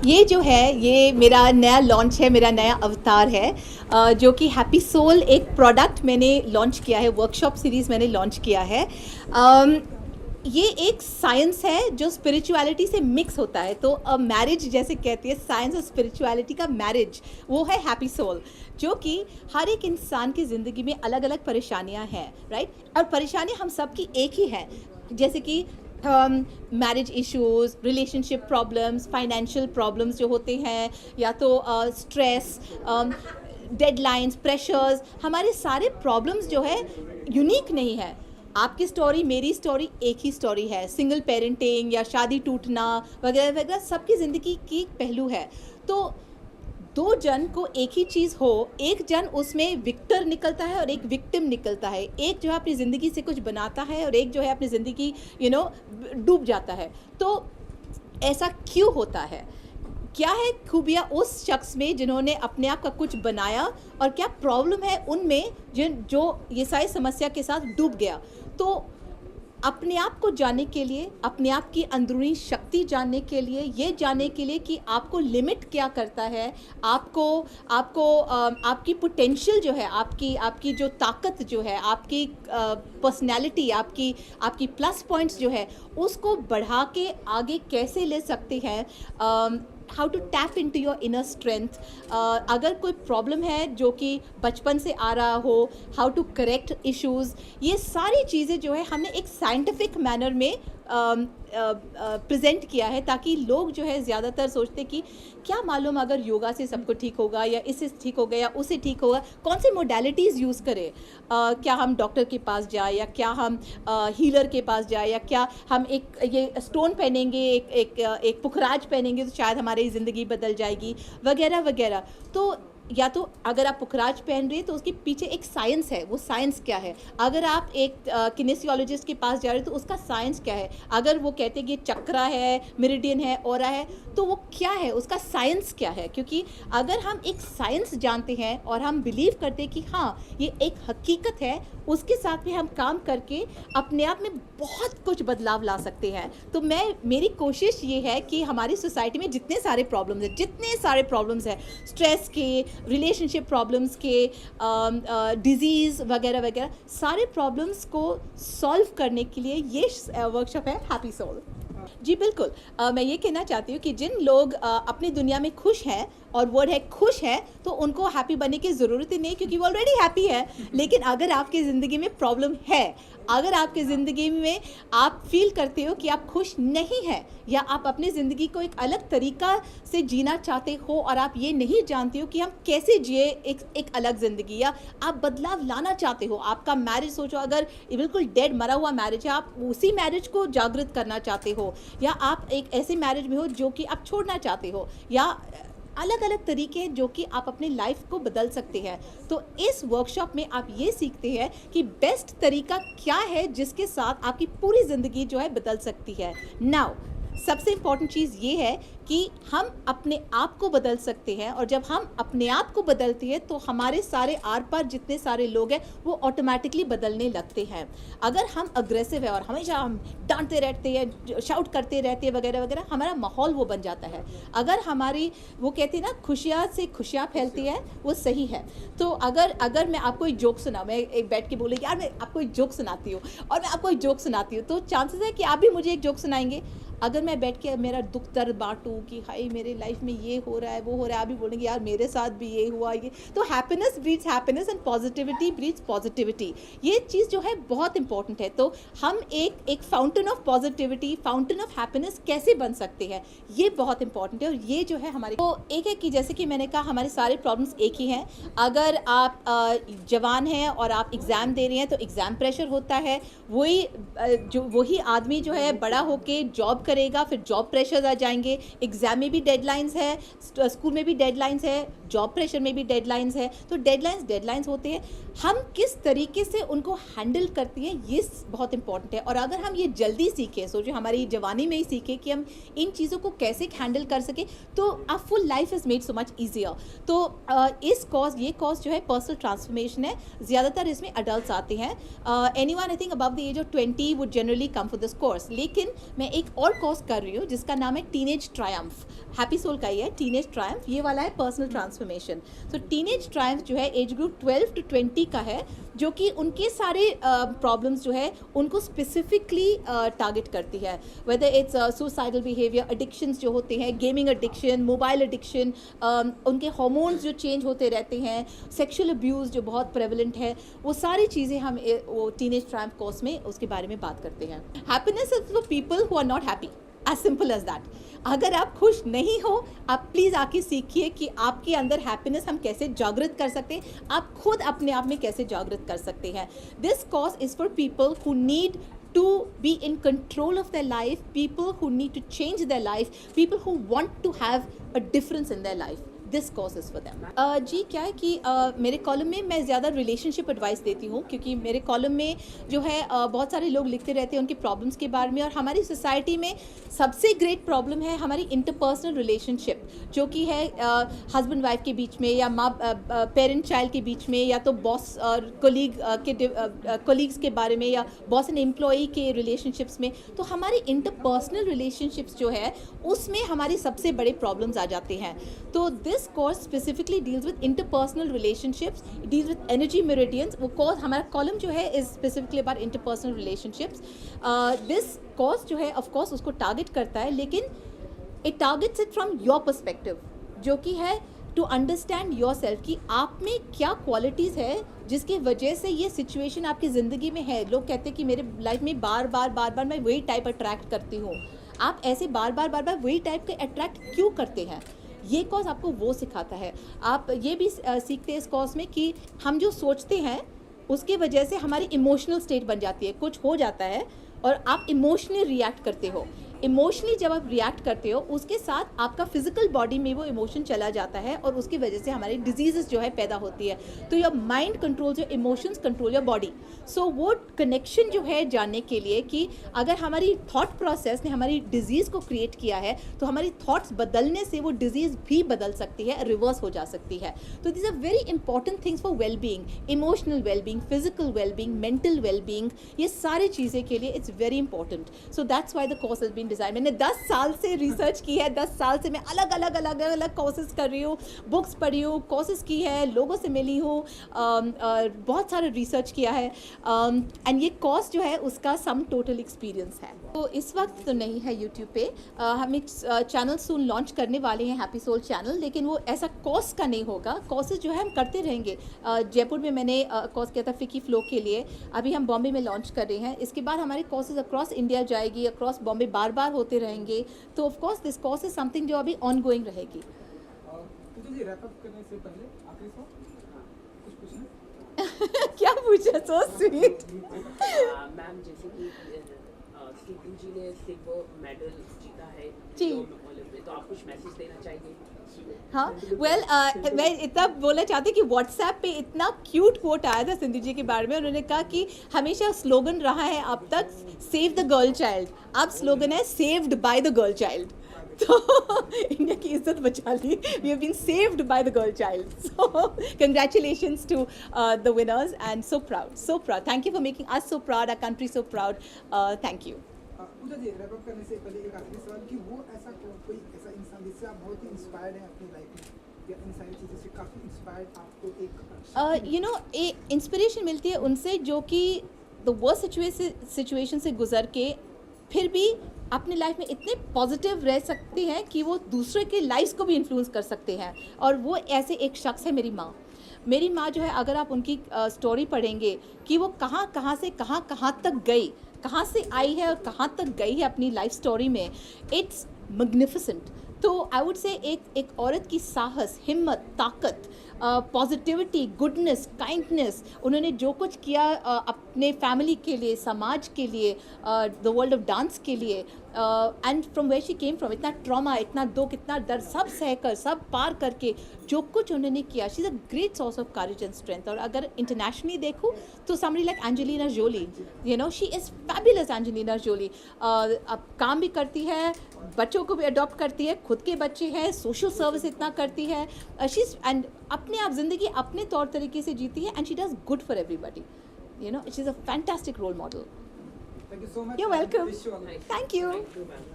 ये जो है ये मेरा नया लॉन्च है, मेरा नया अवतार है, जो कि हैप्पी सोल एक प्रोडक्ट मैंने लॉन्च किया है, वर्कशॉप सीरीज़ मैंने लॉन्च किया है। ये एक साइंस है जो स्पिरिचुअलिटी से मिक्स होता है। तो मैरिज जैसे कहती है, साइंस और स्पिरिचुअलिटी का मैरिज, वो है हैप्पी सोल, जो कि हर एक इंसान की ज़िंदगी में अलग अलग परेशानियां हैं, राइट। और परेशानियां हम सबकी एक ही है, जैसे कि marriage issues, relationship problems, financial problems जो होते हैं, या तो स्ट्रेस, डेडलाइंस, प्रेशर्स। हमारे सारे प्रॉब्लम्स जो है यूनिक नहीं है। आपकी स्टोरी, मेरी स्टोरी एक ही स्टोरी है। सिंगल पेरेंटिंग या शादी टूटना वगैरह वगैरह सबकी ज़िंदगी की पहलू है। तो दो जन को एक ही चीज़ हो, एक जन उसमें विक्टर निकलता है और एक विक्टिम निकलता है। एक जो है अपनी ज़िंदगी से कुछ बनाता है और एक जो है अपनी ज़िंदगी डूब जाता है। तो ऐसा क्यों होता है? क्या है खूबियाँ उस शख्स में जिन्होंने अपने आप का कुछ बनाया, और क्या प्रॉब्लम है उनमें जो ये सारी समस्या के साथ डूब गया? तो अपने आप को जानने के लिए, अपने आप की अंदरूनी शक्ति जानने के लिए, ये जानने के लिए कि आपको लिमिट क्या करता है, आपको आपको आपकी पोटेंशियल जो है, आपकी जो ताकत जो है, आपकी पर्सनैलिटी, आपकी प्लस पॉइंट्स जो है, उसको बढ़ा के आगे कैसे ले सकते हैं। How to tap into your inner strength. अगर कोई प्रॉब्लम है जो कि बचपन से आ रहा हो, हाउ टू करेक्ट इश्यूज़, ये सारी चीज़ें जो है हमने एक साइंटिफिक मैनर में प्रेजेंट किया है, ताकि लोग जो है ज़्यादातर सोचते कि क्या मालूम अगर योगा से सबको ठीक होगा, या इससे ठीक होगा, या उससे ठीक होगा, कौन सी मोडालिटीज़ यूज़ करें। क्या हम डॉक्टर के पास जाए, या क्या हम हीलर के पास जाए, या क्या हम एक ये स्टोन पहनेंगे, एक पुखराज पहनेंगे तो शायद हमारी ज़िंदगी बदल जाएगी, वगैरह वगैरह। तो या तो अगर आप पुखराज पहन रहे हैं तो उसके पीछे एक साइंस है, वो साइंस क्या है। अगर आप एक किनेसियोलॉजिस्ट के पास जा रहे हो तो उसका साइंस क्या है। अगर वो कहते हैं कि चक्रा है, मेरिडियन है, ऑरा है, तो वो क्या है, उसका साइंस क्या है। क्योंकि अगर हम एक साइंस जानते हैं और हम बिलीव करते हैं कि हाँ ये एक हकीकत है, उसके साथ में हम काम करके अपने आप में बहुत कुछ बदलाव ला सकते हैं। तो मेरी कोशिश ये है कि हमारी सोसाइटी में जितने सारे प्रॉब्लम्स हैं, स्ट्रेस के, रिलेशनशिप प्रॉब्लम्स के, डिजीज़ वगैरह वगैरह, सारे प्रॉब्लम्स को सॉल्व करने के लिए ये वर्कशॉप है हैप्पी सोल। जी बिल्कुल। मैं ये कहना चाहती हूँ कि जिन लोग अपनी दुनिया में खुश हैं, और वर्ड है खुश है, तो उनको हैप्पी बनने की ज़रूरत ही नहीं, क्योंकि वो ऑलरेडी हैप्पी है। लेकिन अगर आपकी ज़िंदगी में प्रॉब्लम है, अगर आपकी ज़िंदगी में आप फील करते हो कि आप खुश नहीं हैं, या आप अपनी ज़िंदगी को एक अलग तरीका से जीना चाहते हो, और आप ये नहीं जानते हो कि हम कैसे जिए एक अलग ज़िंदगी, या आप बदलाव लाना चाहते हो। आपका मैरिज सोचो, अगर ये बिल्कुल डेड मरा हुआ मैरिज है, आप उसी मैरिज को जागृत करना चाहते हो, या आप एक ऐसे मैरिज में हो जो कि आप छोड़ना चाहते हो, या अलग अलग तरीके हैं जो कि आप अपने लाइफ को बदल सकते हैं। तो इस वर्कशॉप में आप ये सीखते हैं कि बेस्ट तरीका क्या है जिसके साथ आपकी पूरी ज़िंदगी जो है बदल सकती है। नाउ सबसे इम्पॉर्टेंट चीज़ ये है कि हम अपने आप को बदल सकते हैं, और जब हम अपने आप को बदलते हैं तो हमारे सारे आर पार जितने सारे लोग हैं वो ऑटोमेटिकली बदलने लगते हैं। अगर हम अग्रेसिव है और हमेशा हम डांटते रहते हैं, शाउट करते रहते हैं, वगैरह वगैरह, हमारा माहौल वो बन जाता है। अगर हमारी, वो कहते हैं ना, खुशियाँ से खुशियाँ फैलती है, वो सही है। तो अगर मैं आपको एक जोक सुना, मैं एक बैठ के बोले यार मैं आपको एक जोक सुनाती हूँ, और मैं आपको एक जोक सुनाती हूँ, तो चांसेस है कि आप भी मुझे एक जोक सुनाएंगे। अगर मैं बैठ के मेरा दुख दर्द बांटूं कि हाय मेरे लाइफ में ये हो रहा है, वो हो रहा है, आप भी बोलेंगे यार मेरे साथ भी ये हुआ, ये। तो happiness breeds happiness and positivity breeds positivity. ये चीज़ जो है बहुत इंपॉर्टेंट है। तो हम एक fountain of positivity, fountain of happiness कैसे बन सकते हैं, ये बहुत इंपॉर्टेंट है। और ये जो है हमारी, तो एक है कि जैसे कि मैंने कहा हमारे सारे प्रॉब्लम्स एक ही हैं। अगर आप जवान हैं और आप एग्ज़ाम दे रहे हैं तो एग्ज़ाम प्रेशर होता है, वही आदमी जो है बड़ा होके जॉब करेगा, फिर जॉब प्रेशर्स आ जाएंगे। एग्ज़ाम में भी डेडलाइंस है, स्कूल में भी डेडलाइंस है, जॉब प्रेशर में भी डेडलाइंस है। तो डेडलाइंस होते हैं, हम किस तरीके से उनको हैंडल करती हैं ये बहुत इंपॉर्टेंट है। और अगर हम ये जल्दी सीखें, सोचो हमारी जवानी में ही सीखें कि हम इन चीज़ों को कैसे हैंडल कर सकें, तो a full life is made so much easier. तो ये कॉज जो है पर्सनल ट्रांसफॉर्मेशन है। ज़्यादातर इसमें अडल्ट आते हैं। Anyone I think above the age of 20 would generally come for this course. लेकिन मैं एक और कोर्स कर रही हूँ जिसका नाम है टीनेज ट्रायम्फ, हैप्पी सोल का ही है टीनेज ट्रायम्फ, ये वाला है पर्सनल ट्रांसफॉर्मेशन। तो टीनेज ट्रायम्फ जो है एज ग्रुप 12 to 20 का है, जो कि उनके सारे प्रॉब्लम्स जो है उनको स्पेसिफिकली टारगेट करती है, whether it's suicidal behaviour, addictions जो होते हैं, गेमिंग एडिक्शन, मोबाइल एडिक्शन, उनके हार्मोन्स जो चेंज होते रहते हैं, सेक्सुअल अब्यूज़ जो बहुत प्रेवलेंट है, वो सारी चीज़ें हम वो टीनेज ट्रायम्फ कोर्स में उसके बारे में बात करते हैं। Happiness is for people who are not happy, as simple as that. अगर आप खुश नहीं हो, आप प्लीज़ आके सीखिए कि आपके अंदर हैप्पीनेस हम कैसे जागृत कर सकते हैं, आप खुद अपने आप में कैसे जागृत कर सकते हैं। This course is for people who need to be in control of their life, people who need to change their life, people who want to have a difference in their life. This course is for them. जी क्या है कि मेरे column में मैं ज़्यादा relationship advice देती हूँ, क्योंकि मेरे कॉलम में जो है बहुत सारे लोग लिखते रहते हैं उनकी प्रॉब्लम्स के बारे में, और हमारी सोसाइटी में सबसे ग्रेट प्रॉब्लम है हमारी इंटरपर्सनल रिलेशनशिप, जो कि है हस्बैंड वाइफ के बीच में, या माँ पेरेंट चाइल्ड के बीच में, या तो बॉस और कोलीग्स के बारे में, या बॉस एंड एम्प्लॉई के रिलेशनशिप्स में। तो हमारी इंटरपर्सनल रिलेशनशिप्स जो है उसमें हमारी सबसे बड़े प्रॉब्लम्स आ जाते हैं। तो this course specifically deals with interpersonal relationships, deals with energy meridians. वो कोर्स हमारा कॉलम जो है is specifically about interpersonal relationships. This course जो है ऑफ कोर्स उसको टारगेट करता है, लेकिन it targets it from your perspective, जो कि है टू अंडरस्टैंड योर सेल्फ कि आप में क्या क्वालिटीज़ है जिसकी वजह से ये सिचुएशन आपकी ज़िंदगी में है। लोग कहते हैं कि मेरे लाइफ में बार बार मैं वही टाइप अट्रैक्ट करती हूँ। आप ऐसे बार बार वही टाइप के अट्रैक्ट क्यों करते हैं? ये कोर्स आपको वो सिखाता है। आप ये भी सीखते हैं इस कोर्स में कि हम जो सोचते हैं उसकी वजह से हमारी इमोशनल स्टेट बन जाती है, कुछ हो जाता है और आप इमोशनली रिएक्ट करते हो। इमोशनली जब आप रिएक्ट करते हो, उसके साथ आपका फिजिकल बॉडी में वो इमोशन चला जाता है, और उसकी वजह से हमारी डिजीज़ जो है पैदा होती है। तो your mind controls your emotions, control your body. So वो कनेक्शन जो है जानने के लिए कि अगर हमारी थॉट प्रोसेस ने हमारी डिजीज़ को क्रिएट किया है, तो हमारी थॉट्स बदलने से वो डिजीज़ भी बदल सकती है, रिवर्स हो जा सकती है। तो this are very important things for wellbeing, emotional wellbeing, physical wellbeing, mental wellbeing, ये सारी चीज़ें के लिए it's very important. So that's why the course has been design. मैंने 10 साल से रिसर्च की है, 10 साल से मैं अलग अलग कोर्सेज कर रही हूँ, बुक्स पढ़ी हूँ, कोर्सेज की है, लोगों से मिली हूँ, बहुत सारा रिसर्च किया है, एंड ये कोर्स जो है उसका सम टोटल एक्सपीरियंस है। तो इस वक्त तो नहीं है यूट्यूब पे, हम एक चैनल सून लॉन्च करने वाले हैं, हैप्पी सोल चैनल, लेकिन वो ऐसा कोर्स का नहीं होगा। कोर्सेज जो है हम करते रहेंगे। जयपुर में मैंने कोर्स किया था फिकी फ्लो के लिए, अभी हम बॉम्बे में लॉन्च कर रहे हैं। इसके बाद हमारे कोर्सेज अक्रॉस इंडिया जाएगी, अक्रॉस बॉम्बे बार बार होते रहेंगे। तो of course this course is something जो अभी ऑन गोइंग रहेगी। जी रैप अप करने से पहले आखिरी सवाल, कुछ पूछना? क्या पूछा? So sweet. मैम जैसे कि सिद्धू जी ने सिल्वर मेडल जीता है जी, ओलंपिक, तो आप कुछ मैसेज देना चाहेंगे? हाँ, वेल मैं इतना बोलना चाहती कि व्हाट्सएप पे इतना क्यूट कोट आया था सिंधु जी के बारे में। उन्होंने कहा कि हमेशा स्लोगन रहा है अब तक सेव द गर्ल चाइल्ड, अब स्लोगन है saved by the girl child. तो इंडिया की इज्जत बचा ली, we have been saved by the girl child. So congratulations to the winners and so proud, thank you for making us so proud, our country so proud, thank you. Pooja ji wrap up करने से पहले एक आखिरी सवाल कि वो ऐसा कोई ऐसा इंसान जिससे आप बहुत ही इंस्पायर्ड हैं अपनी लाइफ में, या इन सारी चीज़ों से काफ़ी इंस्पायर्ड आपको एक यू नो इंस्पिरेशन मिलती है उनसे जो कि द वर्स्ट सिचुएशन से गुजर के फिर भी अपने लाइफ में इतने पॉजिटिव रह सकते हैं कि वो दूसरे के लाइफ्स को भी इन्फ्लुएंस कर सकते हैं। और वो ऐसे एक शख्स है मेरी माँ। मेरी माँ जो है, अगर आप उनकी स्टोरी पढ़ेंगे कि वो कहाँ से कहाँ तक गई, कहाँ से आई है और कहाँ तक गई है अपनी लाइफ स्टोरी में, इट्स मैग्निफिसेंट। तो आई वुड से एक औरत की साहस, हिम्मत, ताकत, पॉजिटिविटी, गुडनेस, काइंडनेस, उन्होंने जो कुछ किया अपने फैमिली के लिए, समाज के लिए, द वर्ल्ड ऑफ डांस के लिए, and from where she came from, इतना ट्रॉमा, इतना दुख, इतना दर्द, सब सहकर, सब पार करके जो कुछ उन्होंने किया, she is a great source of courage and strength. और अगर इंटरनेशनली देखूँ तो somebody like Angelina Jolie, you know she is fabulous. Angelina Jolie अब काम भी करती है, बच्चों को भी अडॉप्ट करती है, खुद के बच्चे हैं, सोशल सर्विस इतना करती है, शी इज़ एंड अपने आप ज़िंदगी अपने तौर तरीके से जीती है, and she does good for everybody, you know she is a fantastic role model. Thank you so much. You're welcome. Wish you all the best. Thank you. Thank you, ma'am.